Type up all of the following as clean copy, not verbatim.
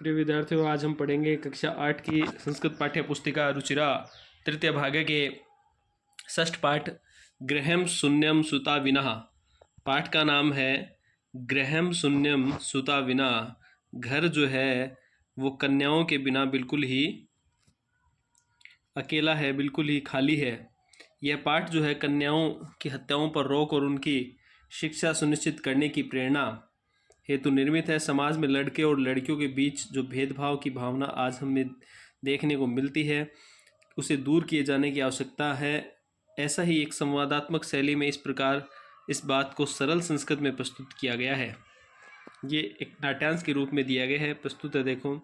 प्रिय विद्यार्थियों, आज हम पढ़ेंगे कक्षा 8 की संस्कृत पाठ्य पुस्तिका रुचिरा तृतीय भाग के षष्ठ पाठ गृहम शून्यम सुता विना। पाठ का नाम है गृहम शून्यम सुता विना। घर जो है वो कन्याओं के बिना बिल्कुल ही अकेला है, बिल्कुल ही खाली है। यह पाठ जो है कन्याओं की हत्याओं पर रोक और उनकी शिक्षा सुनिश्चित करने की प्रेरणा हेतु निर्मित है। समाज में लड़के और लड़कियों के बीच जो भेदभाव की भावना आज हमें देखने को मिलती है, उसे दूर किए जाने की आवश्यकता है। ऐसा ही एक संवादात्मक शैली में इस प्रकार इस बात को सरल संस्कृत में प्रस्तुत किया गया है। ये एक नाट्यांश के रूप में दिया गया है, प्रस्तुत है। देखो,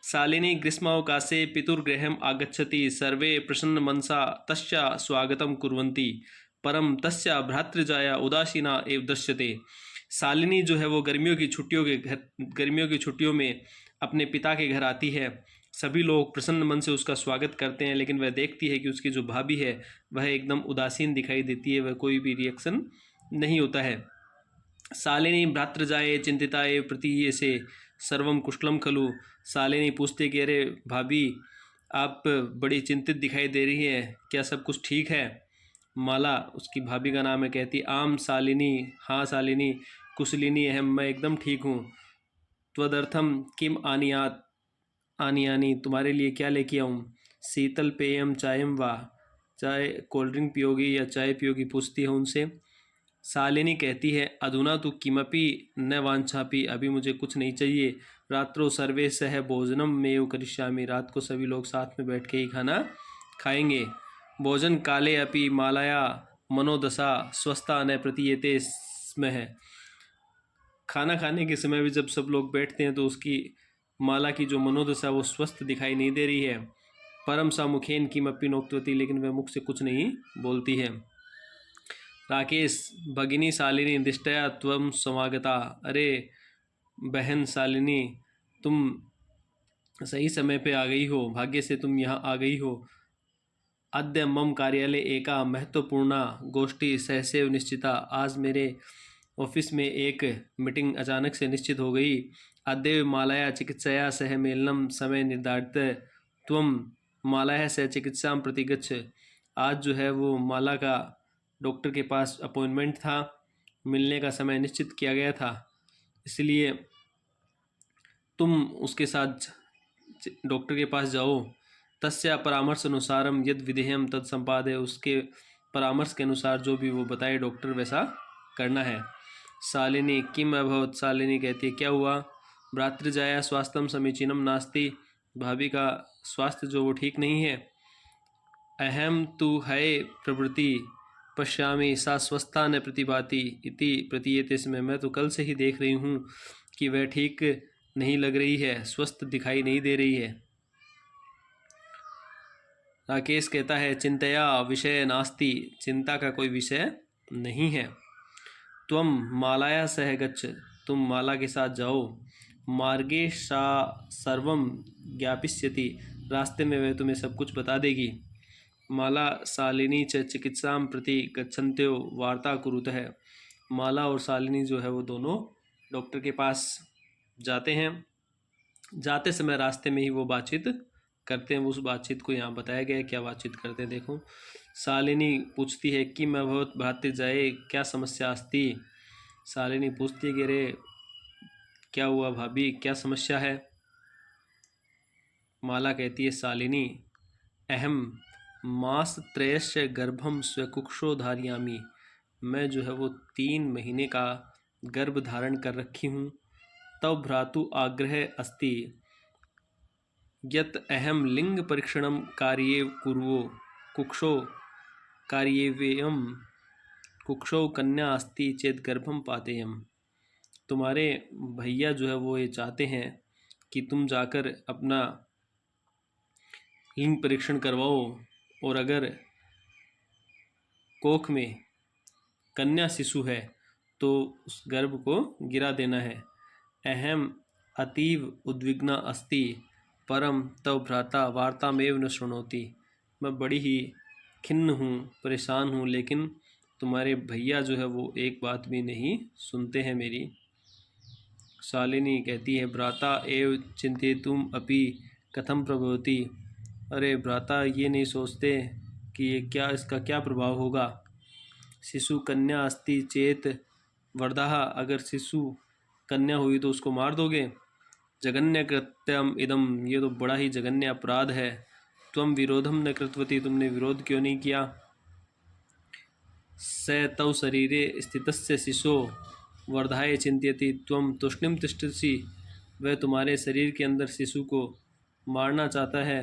शालिनी ग्रीष्मावकाशे पितुर्गृहम् आगच्छति, सर्वे प्रसन्न मनसा तस्या स्वागतं कुर्वन्ति, परम तस्या भ्रातृजाया उदासीना एव दृश्यते। शालिनी जो है वो गर्मियों की छुट्टियों में अपने पिता के घर आती है। सभी लोग प्रसन्न मन से उसका स्वागत करते हैं, लेकिन वह देखती है कि उसकी जो भाभी है वह एकदम उदासीन दिखाई देती है, वह कोई भी रिएक्शन नहीं होता है। शालिनी भ्रातृजाये चिंतिताये प्रतीयसे सर्वम कुशलम खलु। शालिनी पूछते कि अरे भाभी, आप बड़ी चिंतित दिखाई दे रही है, क्या सब कुछ ठीक है? माला, उसकी भाभी का नाम है, कहती आम शालिनी, हाँ शालिनी, कुशलिनी अहम, मैं एकदम ठीक हूँ। त्वदर्थम किम आनियात, आनी, तुम्हारे लिए क्या लेके आऊँ? शीतल पेयम चायम वा, चाय कोल्ड ड्रिंक पियोगी या चाय पियोगी, पूछती है उनसे। शालिनी कहती है अधुना तो किमपि न वांछापि, अभी मुझे कुछ नहीं चाहिए। रात्रो सर्वे सह भोजनम मेव करिष्यामि, रात को सभी लोग साथ में बैठ के ही खाना खाएंगे। भोजन काले अपि मालाया मनोदशा स्वस्था न प्रतीयते स्मः। खाना खाने के समय भी जब सब लोग बैठते हैं तो उसकी माला की जो मनोदशा वो स्वस्थ दिखाई नहीं दे रही है। परम सा मुखेन किमपि नोक्तवती, लेकिन वह मुख से कुछ नहीं बोलती है। राकेश भगिनी शालिनी दिष्टया त्वं समागता, अरे बहन शालिनी, तुम सही समय पे आ गई हो, भाग्य से तुम यहाँ आ गई हो। अद्य मम कार्यालय एका महत्वपूर्णा गोष्ठी सहसैव निश्चिता, आज मेरे ऑफिस में एक मीटिंग अचानक से निश्चित हो गई। अद्य मालाया चिकित्सया सह मेलनम समय निर्धारित, त्वं मालाया सह चिकित्सा प्रतिगच्छ। आज जो है वो माला का डॉक्टर के पास अपॉइंटमेंट था, मिलने का समय निश्चित किया गया था, इसलिए तुम उसके साथ डॉक्टर के पास जाओ। तस्या परामर्श अनुसारम यद विधेयम तद संपादय, उसके परामर्श के अनुसार जो भी वो बताए डॉक्टर वैसा करना है। शालिनी किम अभवत, शालिनी कहती है क्या हुआ? भ्रातृजाया स्वास्थ्यम समीचीनम नास्ति, भाभी का स्वास्थ्य जो वो ठीक नहीं है। अहम तु है प्रवृत्ति पश्यामि सा स्वस्था न प्रतिभाति इति प्रतीयते स्म, मैं तो कल से ही देख रही हूँ कि वह ठीक नहीं लग रही है, स्वस्थ दिखाई नहीं दे रही है। राकेश कहता है चिंतया विषय नास्ति, चिंता का कोई विषय नहीं है। त्वं मालाया सह गच्छ, तुम माला के साथ जाओ। मार्गे सा सर्वम ज्ञापिष्यति, रास्ते में वह तुम्हें सब कुछ बता देगी। माला शालिनी च चिकित्सां प्रति गच्छन्त्यो वार्ता कुरुतः, माला और शालिनी जो है वो दोनों डॉक्टर के पास जाते हैं। जाते समय रास्ते में ही वो बातचीत करते हैं। उस बातचीत को यहाँ बताया गया है, क्या बातचीत करते हैं देखो। शालिनी पूछती है कि मैं बहुत भाते जाए, क्या समस्या अस्ति? शालिनी पूछती है कि अरे क्या हुआ भाभी, क्या समस्या है? माला कहती है शालिनी अहम मास त्रयस्य गर्भम स्वकुक्षो धारयामी, मैं जो है वो 3 महीने का गर्भ धारण कर रखी हूँ। तब भ्रातु आग्रह अस्ति यत अहम लिंग परीक्षणम कार्ये कुर्वो, कुक्षो कार्येयम कुक्षो कन्या अस्ति चेत गर्भम पातेयम। तुम्हारे भैया जो है वो ये चाहते हैं कि तुम जाकर अपना लिंग परीक्षण करवाओ, और अगर कोख में कन्या शिशु है तो उस गर्भ को गिरा देना है। अहम अतीव उद्विग्ना अस्ति परम तव भ्राता वार्तामेव न शृणोति, मैं बड़ी ही खिन्न हूँ, परेशान हूँ, लेकिन तुम्हारे भैया जो है वो एक बात भी नहीं सुनते हैं मेरी। शालिनी कहती है, भ्राता एव चिंतेतुम अपि कथम प्रभवति। अरे भ्राता ये नहीं सोचते कि ये क्या, इसका क्या प्रभाव होगा। शिशु कन्या अस्ति चेत वर्धः, अगर शिशु कन्या हुई तो उसको मार दोगे। जघन्य कृत्यम इदम, ये तो बड़ा ही जघन्य अपराध है। त्वम विरोधम न कृतवती, तुमने विरोध क्यों नहीं किया। स तव शरीरे स्थितस्य शिशो वर्धाय चिंत्यति त्वम तूष्णीम तिष्ठसि, वह तुम्हारे शरीर के अंदर शिशु को मारना चाहता है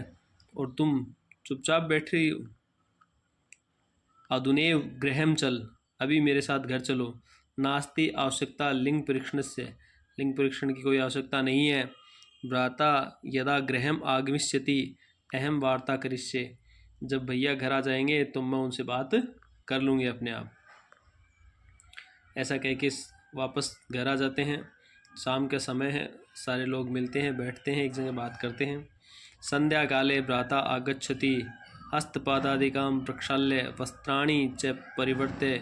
और तुम चुपचाप बैठ रही हो। अधुनेव गृहम चल, अभी मेरे साथ घर चलो। नास्ति आवश्यकता लिंग परीक्षण से, लिंग परीक्षण की कोई आवश्यकता नहीं है। भ्राता यदा गृहम आगमिष्यति अहम वार्ता करिष्ये, जब भैया घर आ जाएंगे तो मैं उनसे बात कर लूँगी अपने आप। ऐसा कह के वापस घर आ जाते हैं। शाम का समय है, सारे लोग मिलते हैं, बैठते हैं, एक जगह बात करते हैं। संध्या काले भ्राता आगच्छति हस्तपादादिकां प्रक्षाल्य वस्त्राणि च परिवर्त्य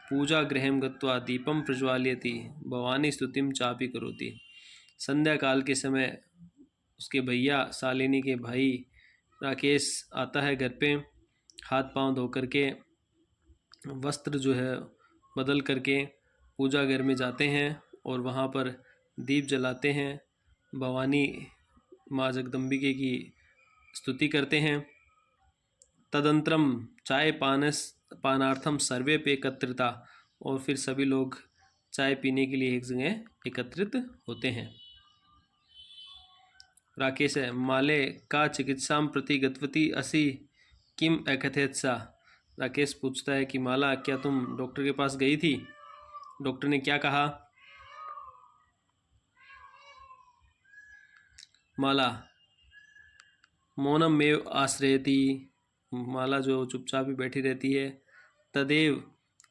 पूजा गृहं गत्वा दीपं प्रज्वालयति भवानी स्तुतिं चापि करोति। संध्या काल के समय उसके भैया शालिनी के भाई राकेश आता है घर पे, हाथ पांव धो करके, वस्त्र जो है बदल करके पूजा घर में जाते हैं और वहाँ पर दीप जलाते हैं, भवानी माँ जगदम्बिके की स्तुति करते हैं। तदंतरम चाय पानार्थम सर्वे पे एकत्रिता, और फिर सभी लोग चाय पीने के लिए एक जगह एकत्रित होते हैं। राकेश है, माले का चिकित्सा प्रति गतवती असि किम अकथयत सा। राकेश पूछता है कि माला, क्या तुम डॉक्टर के पास गई थी, डॉक्टर ने क्या कहा। माला मौनम में आश्रयती, माला जो चुपचाप ही बैठी रहती है। तदेव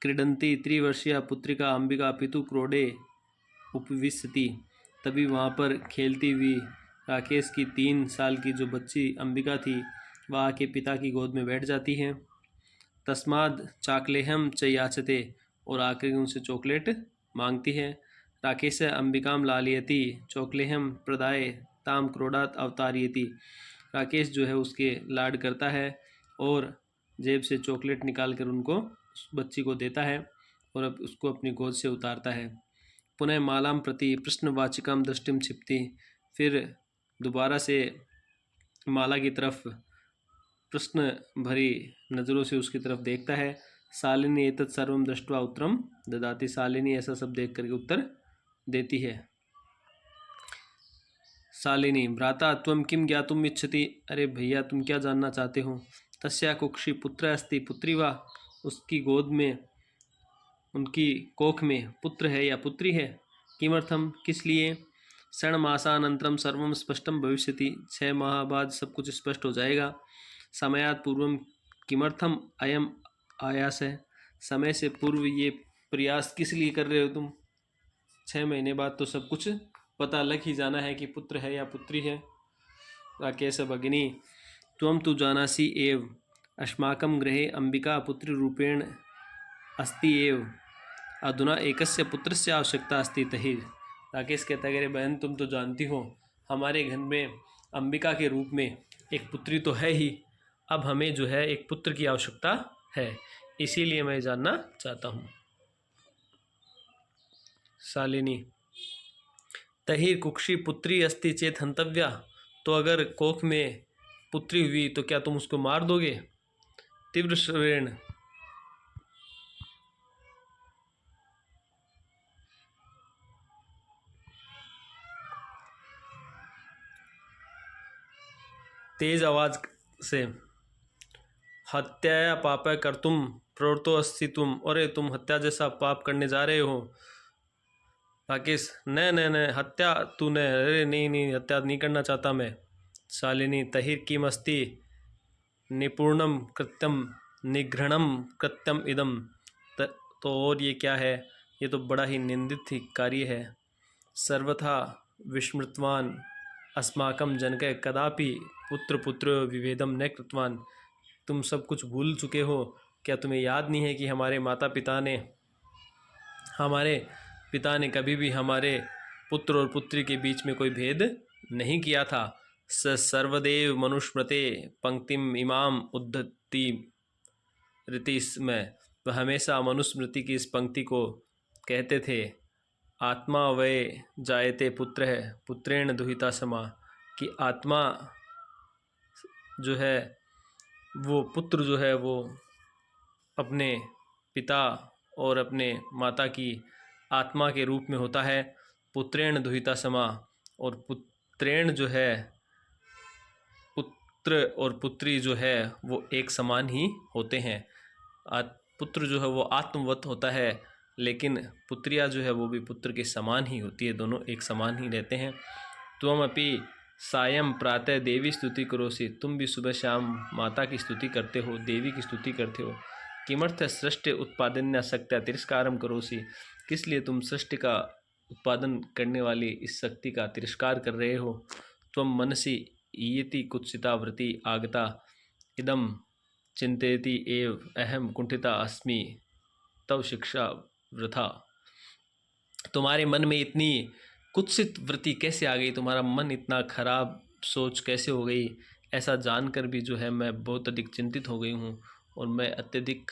क्रीडंती त्रिवर्षीय पुत्रिका अंबिका पितु क्रोडे उपविशति, तभी वहाँ पर खेलती हुई राकेश की 3 साल की जो बच्ची अंबिका थी वह आके पिता की गोद में बैठ जाती है। तस्माद चाकलेहम च याचते, और आकर उनसे चॉकलेट मांगती है। राकेश अंबिकाम लालियति चॉकलेहम प्रदाय ताम क्रोडात अवतारियति, राकेश जो है उसके लाड करता है और जेब से चॉकलेट निकाल कर उनको, उस बच्ची को देता है और अब उसको अपनी गोद से उतारता है। पुनः मालाम प्रति प्रश्नवाचिकाम दृष्टिम क्षिप्ति, फिर दोबारा से माला की तरफ प्रश्न भरी नज़रों से उसकी तरफ देखता है। शालिनी एतत् सर्वम दृष्ट्वा उत्तरम ददाति, शालिनी ऐसा सब देख करके उत्तर देती है। शालिनी भ्राता त्वं किं ज्ञातुम् इच्छति, अरे भैया तुम क्या जानना चाहते हो। तस्या कुक्षी पुत्र अस्ति पुत्री वा, उसकी गोद में, उनकी कोख में पुत्र है या पुत्री है। किमर्थम, किस लिए। षण्मासानंतरम सर्वम स्पष्टम भविष्यति, 6 माह बाद सब कुछ स्पष्ट हो जाएगा। समयात पूर्वम किमर्थम अयम आयास है, समय से पूर्व ये प्रयास किस लिए कर रहे हो तुम। 6 महीने बाद तो सब कुछ पता लग ही जाना है कि पुत्र है या पुत्री है। राकेश भगिनी त्वं तु जानासि एव अस्माकं गृहे अंबिका पुत्री रूपेण अस्ति एव, अधुना एकस्य पुत्रस्य आवश्यकता अस्ति तहि। राकेश कहता है, अरे बहन तुम तो जानती हो हमारे घर में अंबिका के रूप में एक पुत्री तो है ही, अब हमें जो है एक पुत्र की आवश्यकता है, इसीलिए मैं जानना चाहता हूँ। शालिनी तहि कुक्षी पुत्री अस्ति चेत हंतव्या, तो अगर कोख में पुत्री हुई तो क्या तुम उसको मार दोगे। तीव्र श्रेण तेज आवाज से, हत्या पाप कर तुम प्रवृत्तो अस्ति तुम, अरे तुम हत्या जैसा पाप करने जा रहे हो। राकेश न न न हत्या तूने, अरे नहीं नहीं हत्या नहीं करना चाहता मैं। शालिनी तहिर किम अस्ति निपुणम कृत्यम निघृणम कृत्यम इदम, तो और ये क्या है, ये तो बड़ा ही निंदित ही कार्य है। सर्वथा विस्मृतवान अस्माकं जनके कदापि पुत्र पुत्र विभेदम न कृतवान, तुम सब कुछ भूल चुके हो, क्या तुम्हें याद नहीं है कि हमारे पिता ने कभी भी हमारे पुत्र और पुत्री के बीच में कोई भेद नहीं किया था। स सर्वदेव मनुस्मृते पंक्तिम इमाम उद्धति रीतिस में, वह हमेशा मनुस्मृति की इस पंक्ति को कहते थे, आत्मा वै जायते पुत्र है पुत्रेण दुहिता समा, कि आत्मा जो है वो पुत्र जो है वो अपने पिता और अपने माता की आत्मा के रूप में होता है। पुत्रेण दुहिता समा, और पुत्रेण जो है पुत्र और पुत्री जो है वो एक समान ही होते हैं। पुत्र जो है वो आत्मवत होता है, लेकिन पुत्रिया जो है वो भी पुत्र के समान ही होती है, दोनों एक समान ही रहते हैं। त्वम अपि सायं प्रातः देवी स्तुति करोसि, तुम भी सुबह शाम माता की स्तुति करते हो, देवी की स्तुति करते हो। किमर्थ सृष्टि उत्पादन्या शक्त्या तिरस्कारम करोसि, किस लिए तुम सृष्टि का उत्पादन करने वाली इस शक्ति का तिरस्कार कर रहे हो। त्वम मनसि ईयति कुत्सिता वृत्ति आगता इदम चिंतेति एव अहम कुंठिता अस्मि तव शिक्षा वृथा। तुम्हारे मन में इतनी कुत्सित वृत्ति कैसे आ गई, तुम्हारा मन इतना खराब सोच कैसे हो गई, ऐसा जानकर भी जो है मैं बहुत अधिक चिंतित हो गई हूँ और मैं अत्यधिक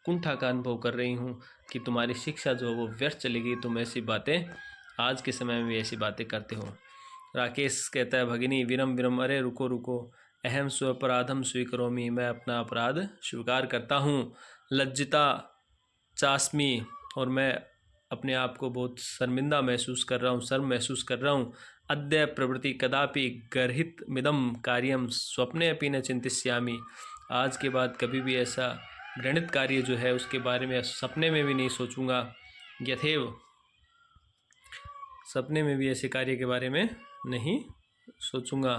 कुंठा का अनुभव कर रही हूँ कि तुम्हारी शिक्षा जो है वो व्यर्थ चली गई। तुम ऐसी बातें आज के समय में भी ऐसी बातें करते हो। राकेश कहता है, भगिनी विरम विरम, अरे रुको रुको, अहम स्वपराधम स्वीकरोमि, मैं अपना अपराध स्वीकार करता हूँ। लज्जिता चास्मी, और मैं अपने आप को बहुत शर्मिंदा महसूस कर रहा हूँ, शर्म महसूस कर रहा हूँ। अद्य प्रवृत्ति कदापि गर्हित मिदम कार्यम स्वप्ने अपि न चिंतिष्यामि, आज के बाद कभी भी ऐसा घृणित कार्य जो है उसके बारे में सपने में भी नहीं सोचूंगा। यथेव, सपने में भी ऐसे कार्य के बारे में नहीं सोचूंगा।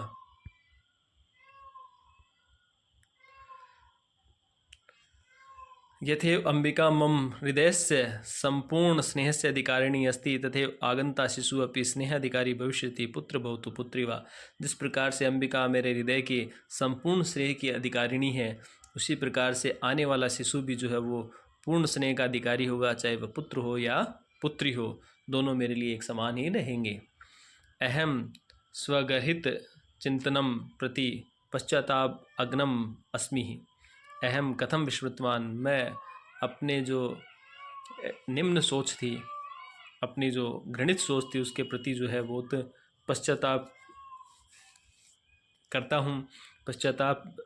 यथेव अंबिका मम हृदयस्य संपूर्ण स्नेहस्य अधिकारिणी अस्ति, तथैव आगंता शिशु अपि स्नेहाधिकारी भविष्यति पुत्र भवतु पुत्री वा। जिस प्रकार से अंबिका मेरे हृदय की संपूर्ण स्नेह की अधिकारिणी है, उसी प्रकार से आने वाला शिशु भी जो है वो पूर्ण स्नेह का अधिकारी होगा, चाहे वह पुत्र हो या पुत्री हो, दोनों मेरे लिए एक समान ही रहेंगे। अहम स्वगर्हित चिंतनम प्रति पश्चाताप अग्नम अस्मि, अहम कथम विस्मृतवान, मैं अपने जो निम्न सोच थी, अपनी जो घृणित सोच थी, उसके प्रति जो है बहुत पश्चाताप करता हूँ। पश्चाताप,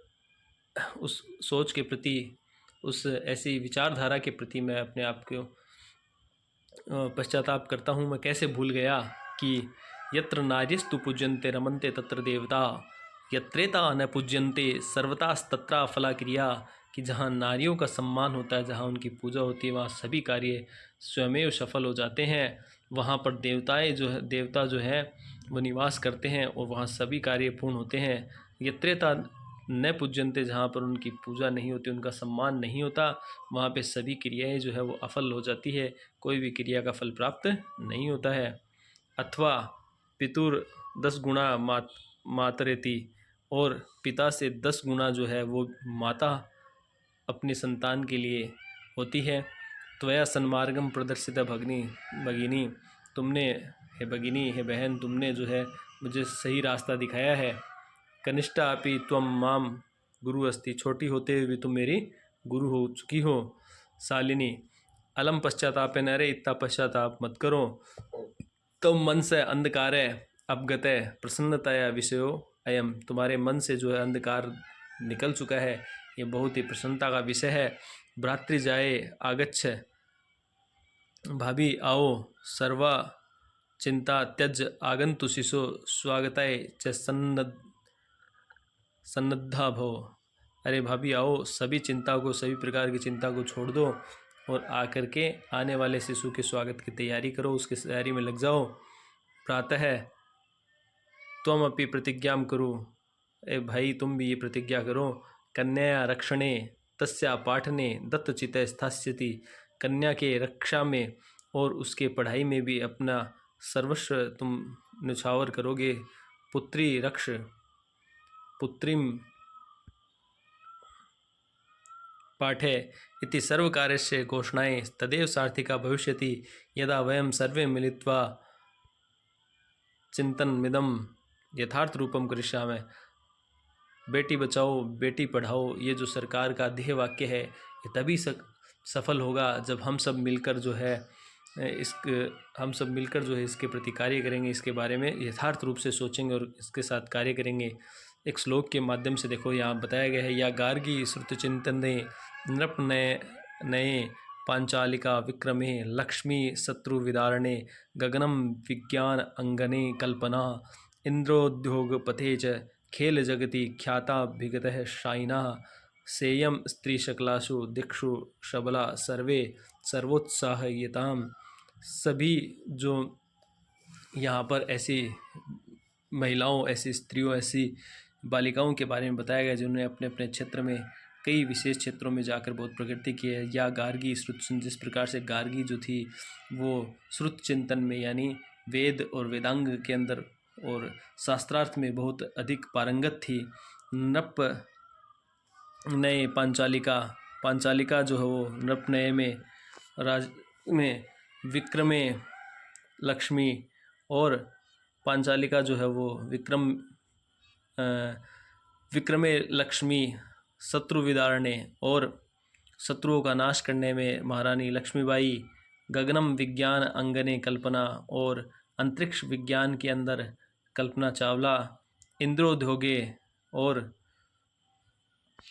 उस सोच के प्रति, उस ऐसी विचारधारा के प्रति मैं अपने आप को पश्चाताप करता हूँ। मैं कैसे भूल गया कि यत्र नार्यस्तु पूज्यन्ते रमन्ते तत्र देवता, यत्रेता न पूज्यन्ते सर्वतास्तत्रा फला क्रिया, कि जहाँ नारियों का सम्मान होता है, जहाँ उनकी पूजा होती है, वहाँ सभी कार्य स्वयमेव सफल हो जाते हैं। वहाँ पर देवता जो है वो निवास करते हैं और वहाँ सभी कार्य पूर्ण होते हैं। यत्रेता न पूज्यन्ते, जहाँ पर उनकी पूजा नहीं होती, उनका सम्मान नहीं होता, वहाँ पे सभी क्रियाएं जो है वो अफल हो जाती है, कोई भी क्रिया का फल प्राप्त नहीं होता है। अथवा पितुर 10 गुणा मातरेति, और पिता से 10 गुणा जो है वो माता अपनी संतान के लिए होती है। त्वया सन्मार्गम प्रदर्शित भगिनी, तुमने, हे भगिनी, हे बहन, तुमने जो है मुझे सही रास्ता दिखाया है। कनिष्ठा अपि त्वम माम गुरु अस्ति, छोटी होते हुए भी तुम मेरी गुरु हो चुकी हो। शालिनी, अलम पश्चाताप, नरे इतना पश्चाताप मत करो। तुम मन से अंधकार अपगत प्रसन्नताया विषयो अयम, तुम्हारे मन से जो है अंधकार निकल चुका है, ये बहुत ही प्रसन्नता का विषय है। भ्रातृ जाए आगच्छ, भाभी आओ, सर्वा चिंता त्यज आगंतु शिशो स्वागताय च सन्नद्धा भव, अरे भाभी आओ, सभी चिंता को, सभी प्रकार की चिंता को छोड़ दो और आकर के आने वाले शिशु के स्वागत की तैयारी करो, उसकी तैयारी में लग जाओ। प्रातः त्वम अपि प्रतिज्ञां करो, ए भाई तुम भी ये प्रतिज्ञा करो। कन्या रक्षणे तस्या पाठने दत्तचित स्थास्यति, कन्या के रक्षा में और उसके पढ़ाई में भी अपना सर्वस्व तुम न्यौछावर करोगे। पुत्री रक्ष पुत्रीम पाठे इति सर्वकार्यस्य घोषणाएं तदेव सार्थिका भविष्यति, यदा वयं सर्वे मिलित्वा चिंतन मिदम यथार्थ रूपम करिष्यामि। बेटी बचाओ बेटी पढ़ाओ, ये जो सरकार का ध्येय वाक्य है, ये तभी सफल होगा जब हम सब मिलकर जो है इसके प्रति कार्य करेंगे, इसके बारे में यथार्थ रूप से सोचेंगे और इसके साथ कार्य करेंगे। एक श्लोक के माध्यम से देखो यहाँ बताया गया है, या गार्गी श्रुत चिंतने नृप नये नये पांचालिका विक्रमे लक्ष्मी शत्रु विदारणे गगनम विज्ञान अंगने कल्पना इंद्रोद्योग पथे च खेल जगति ख्याता विगतः शायिनः सेयम स्त्री शकलासु दिक्षु शबला सर्वे सर्वोत्साहयताम। सभी जो यहाँ पर ऐसी महिलाओं, ऐसी स्त्रियों, ऐसी बालिकाओं के बारे में बताया गया जिन्होंने अपने अपने क्षेत्र में कई विशेष क्षेत्रों में जाकर बहुत प्रगति की है। या गार्गी श्रुत, जिस प्रकार से गार्गी जो थी वो श्रुत चिंतन में यानी वेद और वेदांग के अंदर और शास्त्रार्थ में बहुत अधिक पारंगत थी। नृप नये पांचालिका जो है वो नृप नये में राज में विक्रमे लक्ष्मी, और पांचालिका जो है वो विक्रमे लक्ष्मी शत्रु विदारणे, और शत्रुओं का नाश करने में महारानी लक्ष्मीबाई। गगनम विज्ञान अंगने कल्पना, और अंतरिक्ष विज्ञान के अंदर कल्पना चावला। इंद्रोद्योगे, और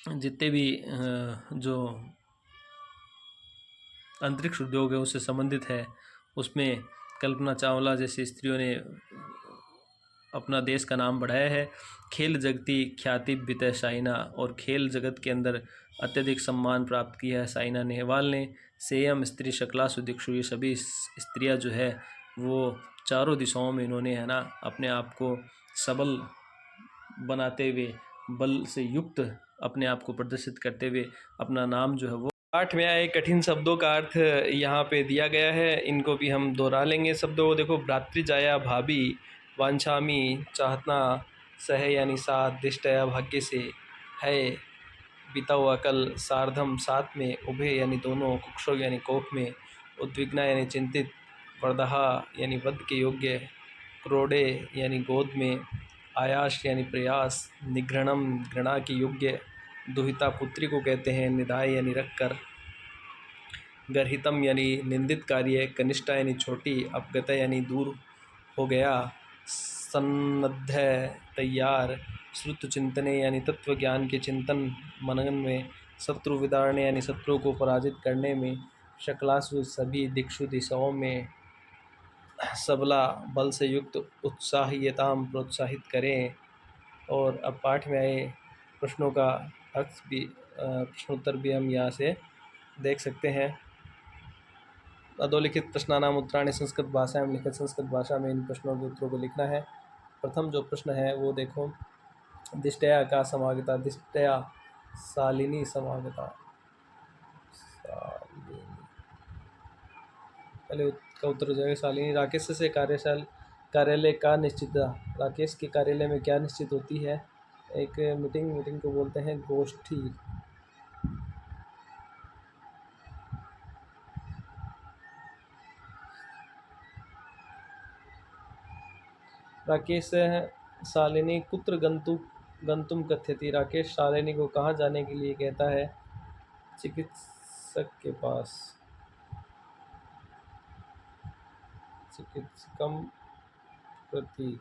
जितने भी जो अंतरिक्ष उद्योग है उससे संबंधित है उसमें कल्पना चावला जैसी स्त्रियों ने अपना देश का नाम बढ़ाया है। खेल जगती ख्याति बित साइना, और खेल जगत के अंदर अत्यधिक सम्मान प्राप्त किया है साइना नेहवाल ने। सेयम स्त्री शक्ला सुदिक्षु, ये सभी स्त्रियां जो है वो चारों दिशाओं में इन्होंने है ना अपने आप को सबल बनाते हुए, बल से युक्त अपने आप को प्रदर्शित करते हुए अपना नाम जो है वो। पाठ में आए कठिन शब्दों का अर्थ यहाँ पे दिया गया है, इनको भी हम दोहरा लेंगे शब्दों को। देखो, भ्रातृजाया भाभी वांछामी चाहतना सह यानी साथ, दिष्टया भाग्य से है बीता हुआ कल, सार्धम साथ में, उभय यानी दोनों, कुक्षो यानी कोख में, उद्विग्ना यानी चिंतित, वर्दहा यानी वध के योग्य, क्रोडे यानी गोद में, आयास यानी प्रयास, निघृणम घृणा के योग्य, दुहिता पुत्री को कहते हैं, निधाय यानी रखकर, गर्हितम यानी निंदित कार्य, कनिष्ठा यानी छोटी, अपगत यानी दूर हो गया, सन्नद्ध तैयार, श्रुत चिंतने यानी तत्व ज्ञान के चिंतन मनन में, शत्रु विदारणे यानी शत्रु को पराजित करने में, शक्लासु सभी दिक्षु दिशाओं में, सबला बल से युक्त, उत्साहीयताम प्रोत्साहित करें। और अब पाठ में आए प्रश्नों का अर्थ भी प्रश्नोत्तर भी हम यहाँ से देख सकते हैं। अधोलिखित प्रश्नानाम उत्तराणि संस्कृत भाषा में लिखित संस्कृत भाषा में इन प्रश्नों के उत्तरों को लिखना है। प्रथम जो प्रश्न है वो देखो, दिष्टया का समागता, दिष्टया शालिनी समागता, शालिनी पहले का उत्तर हो जाएगा शालिनी। राकेश से कार्यालय का निश्चितता, राकेश के कार्यालय में क्या निश्चित होती है? एक मीटिंग को बोलते हैं गोष्ठी। राकेश शालिनी कुत्र गंतुम कथ्यति, राकेश शालिनी को कहाँ जाने के लिए कहता है? चिकित्सक के पास, चिकित्सकम प्रति।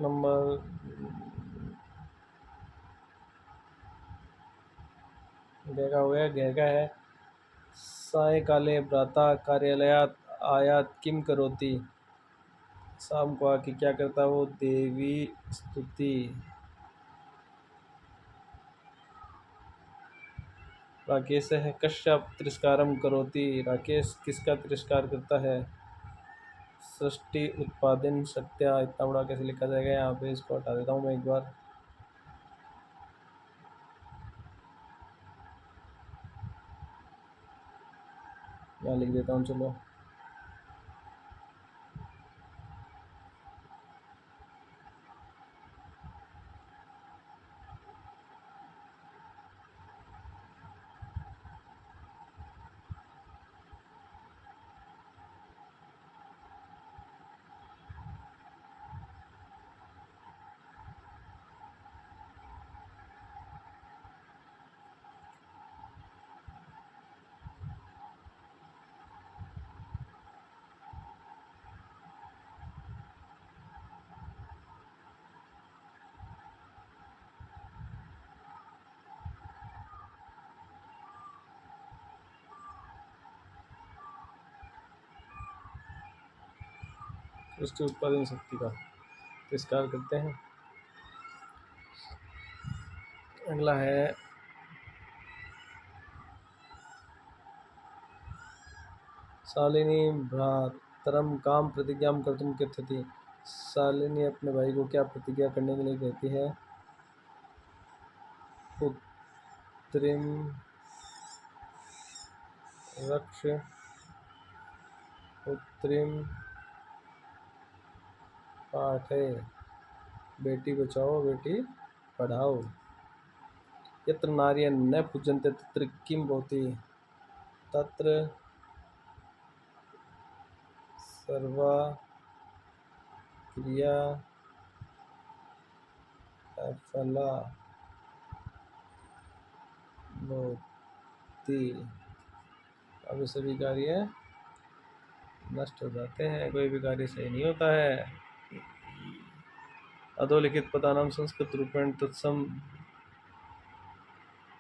नंबर गैगा हो गया, गैगा है। सायकाले भ्राता कार्यालयात आयात किम करोति, शाम को आके क्या करता वो? देवी स्तुति। राकेश है कश्य तिरस्कारम करोति, राकेश किसका तिरस्कार करता है? सृष्टि उत्पादन सत्या। इतना बड़ा कैसे लिखा जाएगा? यहाँ पे इसको हटा देता हूँ मैं एक बार। यहाँ लिख देता हूँ, चलो। उसकी उत्पादन शक्ति का तिरस्कार करते हैं। अगला है शालिनी भ्रातरम काम प्रतिज्ञा कर्तुम कथयति। शालिनी अपने भाई को क्या प्रतिज्ञा करने के लिए कहती है? पुत्रिम रक्ष पुत्रिम पाठे, बेटी बचाओ बेटी पढ़ाओ। यत्र नार्यः न पूज्यन्ते तत्र किं भवति? तत्र सर्वा क्रिया अफला भवति। अब सभी कार्य नष्ट हो जाते हैं, कोई भी कार्य सही नहीं होता है। अधोलिखित पदानां संस्कृत रूपेण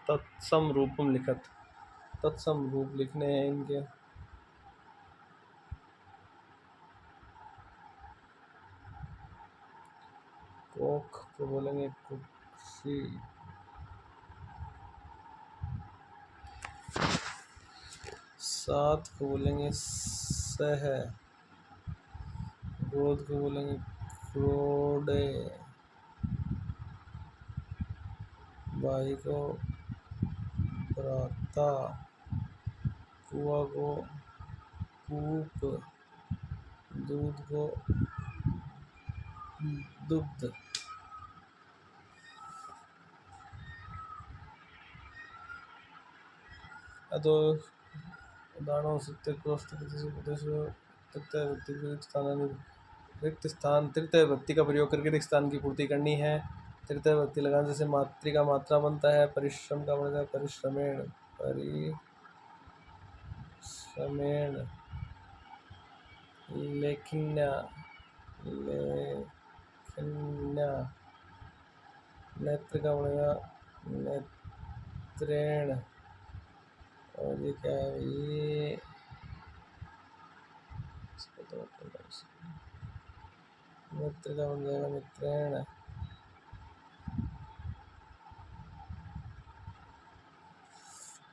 तत्सम रूपम लिखत। तत्सम रूप लिखने हैं इनके। कोख को बोलेंगे कुक्षी, सात को बोलेंगे सह, क्रोध को बोलेंगे क्रोडे, भाई को भ्राता, कुआ को कूप, दूध को दुग्ध। अतो उदाहरणों सत्य रिक्त स्थान तृतीय व्यक्ति का प्रयोग करके रिक्त स्थान की पूर्ति करनी है। तृतीय व्यक्ति लगाने से मातृ का मात्रा बनता है। परिश्रम का बनता है परिश्रमेण, परिश्रमेण। लेखिन्या, लेखिन्या। नेत्र का बनेगा नेत्रेण। और ये क्या है? ये मित्र का बन जाएगा मित्रेण।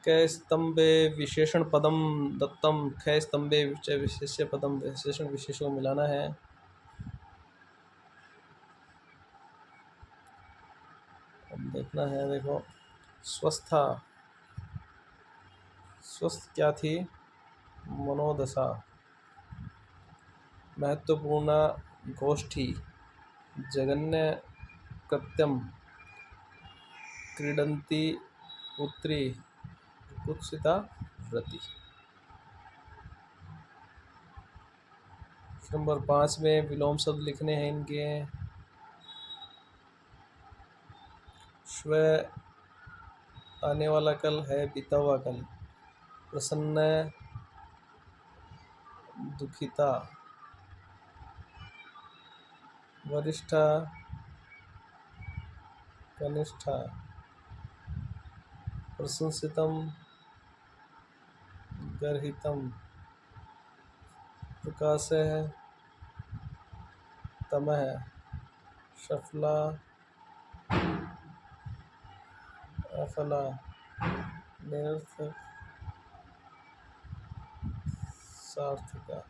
कै स्तंभे विशेषण पदम दत्तम। कै स्तंभे विशेष्य पदम, विशेषण विशेष को मिलाना है। अब देखना है, देखो स्वस्था, स्वस्थ क्या थी? मनोदशा। महत्वपूर्ण गोष्ठी, जगन्य कृत्यम, क्रीडंती पुत्री, कुत्सिता व्रति। नंबर 5 में विलोम शब्द लिखने हैं इनके। स्व आने वाला कल है बीता हुआ कल। प्रसन्न, दुखिता। वरिष्ठा, कनिष्ठा। प्रशंसितम, गर्हितम। प्रकाशः, तमः। सफला, अफला। निरर्थक, सार्थका।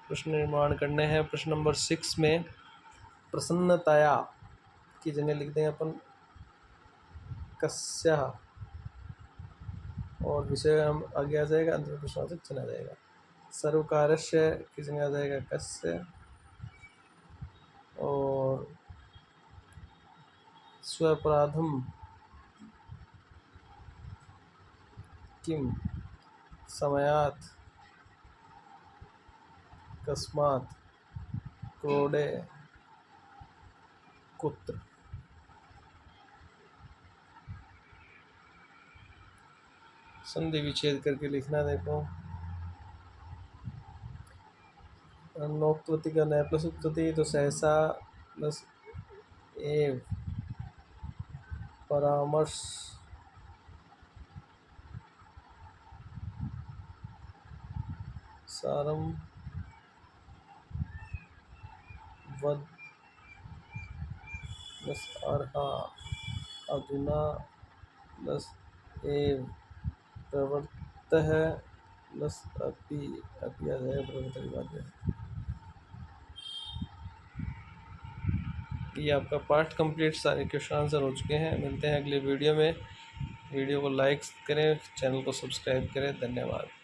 प्रश्न निर्माण करने हैं। प्रश्न नंबर 6 में प्रसन्नताया की जगह लिख दें अपन कस्या, और विषय हम आगे आ जाएगा, अंतिम प्रश्न चला जाएगा। सर्वकारस्य की जगह आ जाएगा कस्य, और स्वपराधम किम, समयात, कस्मात, क्रोडे, कुत्र। संधि विच्छेद करके लिखना। देखो नोक्तवती का नया प्लस उत्पत्ति, तो सहसा प्लस एव, परामर्श सारम वद लस अर्हा अधुना लस एव प्रवर्तः लस अपि अपि अधय प्रवर्तक की बात है। ये आपका पार्ट कंप्लीट, सारे क्वेश्चन आंसर हो चुके हैं। मिलते हैं अगले वीडियो में। वीडियो को लाइक करें, चैनल को सब्सक्राइब करें। धन्यवाद।